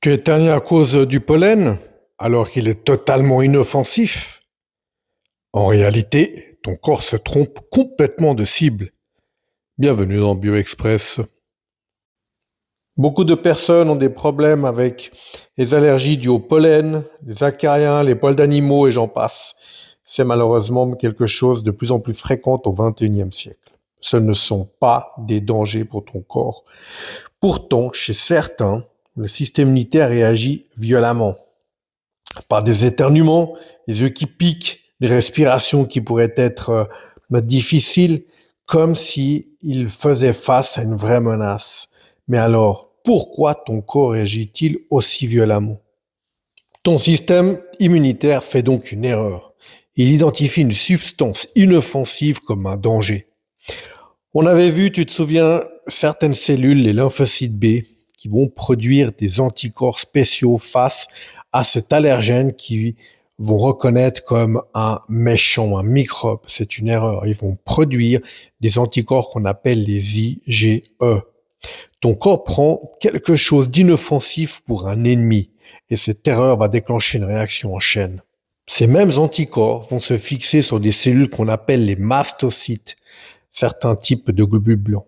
Tu es éternues à cause du pollen, alors qu'il est totalement inoffensif. En réalité, ton corps se trompe complètement de cible. Bienvenue dans BioExpress. Beaucoup de personnes ont des problèmes avec les allergies dues au pollen, les acariens, les poils d'animaux et j'en passe. C'est malheureusement quelque chose de plus en plus fréquent au XXIe siècle. Ce ne sont pas des dangers pour ton corps. Pourtant, chez certains, le système immunitaire réagit violemment. Par des éternuements, les yeux qui piquent, des respirations qui pourraient être difficiles, comme s'il faisait face à une vraie menace. Mais alors, pourquoi ton corps réagit-il aussi violemment? Ton système immunitaire fait donc une erreur. Il identifie une substance inoffensive comme un danger. On avait vu, tu te souviens, certaines cellules, les lymphocytes B, qui vont produire des anticorps spéciaux face à cet allergène qui vont reconnaître comme un méchant, un microbe. C'est une erreur. Ils vont produire des anticorps qu'on appelle les IgE. Ton corps prend quelque chose d'inoffensif pour un ennemi et cette erreur va déclencher une réaction en chaîne. Ces mêmes anticorps vont se fixer sur des cellules qu'on appelle les mastocytes, certains types de globules blancs.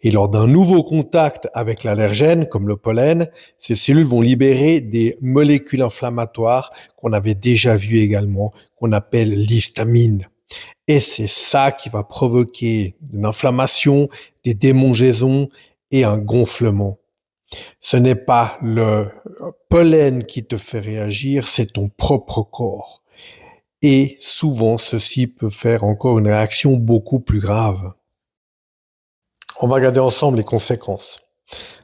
Et lors d'un nouveau contact avec l'allergène, comme le pollen, ces cellules vont libérer des molécules inflammatoires qu'on avait déjà vues également, qu'on appelle l'histamine. Et c'est ça qui va provoquer une inflammation, des démangeaisons et un gonflement. Ce n'est pas le pollen qui te fait réagir, c'est ton propre corps. Et souvent, ceci peut faire encore une réaction beaucoup plus grave. On va regarder ensemble les conséquences.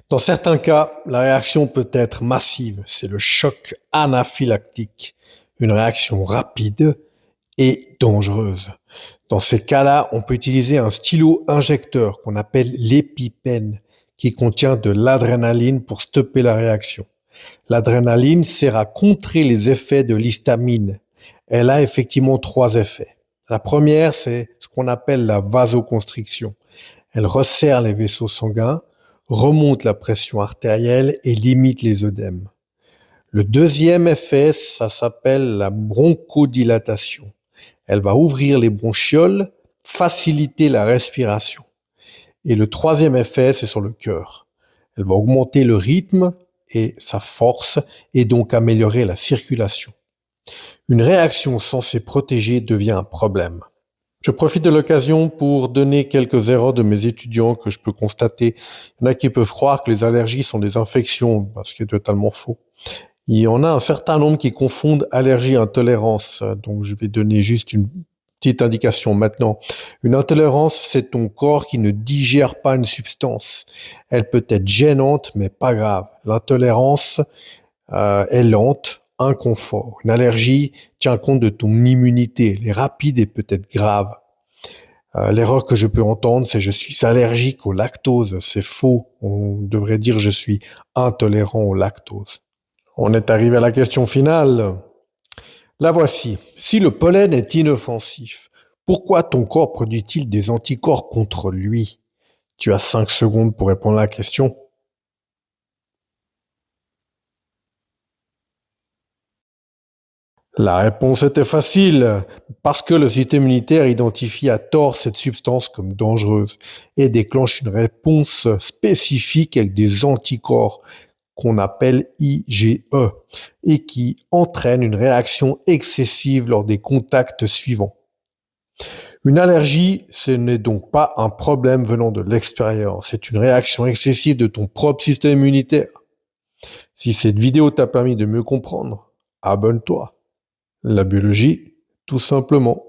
Dans certains cas, la réaction peut être massive. C'est le choc anaphylactique, une réaction rapide et dangereuse. Dans ces cas-là, on peut utiliser un stylo injecteur qu'on appelle l'épipène, qui contient de l'adrénaline pour stopper la réaction. L'adrénaline sert à contrer les effets de l'histamine. Elle a effectivement 3 effets. La première, c'est ce qu'on appelle la vasoconstriction. Elle resserre les vaisseaux sanguins, remonte la pression artérielle et limite les œdèmes. Le deuxième effet, ça s'appelle la bronchodilatation. Elle va ouvrir les bronchioles, faciliter la respiration. Et le troisième effet, c'est sur le cœur. Elle va augmenter le rythme et sa force et donc améliorer la circulation. Une réaction censée protéger devient un problème. Je profite de l'occasion pour donner quelques erreurs de mes étudiants que je peux constater. Il y en a qui peuvent croire que les allergies sont des infections, ce qui est totalement faux. Il y en a un certain nombre qui confondent allergie et intolérance. Donc, je vais donner juste une petite indication maintenant. Une intolérance, c'est ton corps qui ne digère pas une substance. Elle peut être gênante, mais pas grave. L'intolérance est lente. Inconfort. Une allergie tient compte de ton immunité. Elle est rapide et peut-être grave. L'erreur que je peux entendre, c'est je suis allergique au lactose. C'est faux. On devrait dire je suis intolérant au lactose. On est arrivé à la question finale. La voici. Si le pollen est inoffensif, pourquoi ton corps produit-il des anticorps contre lui? Tu as 5 secondes pour répondre à la question. La réponse était facile, parce que le système immunitaire identifie à tort cette substance comme dangereuse et déclenche une réponse spécifique avec des anticorps qu'on appelle IgE et qui entraîne une réaction excessive lors des contacts suivants. Une allergie, ce n'est donc pas un problème venant de l'extérieur, c'est une réaction excessive de ton propre système immunitaire. Si cette vidéo t'a permis de mieux comprendre, abonne-toi. La biologie, tout simplement.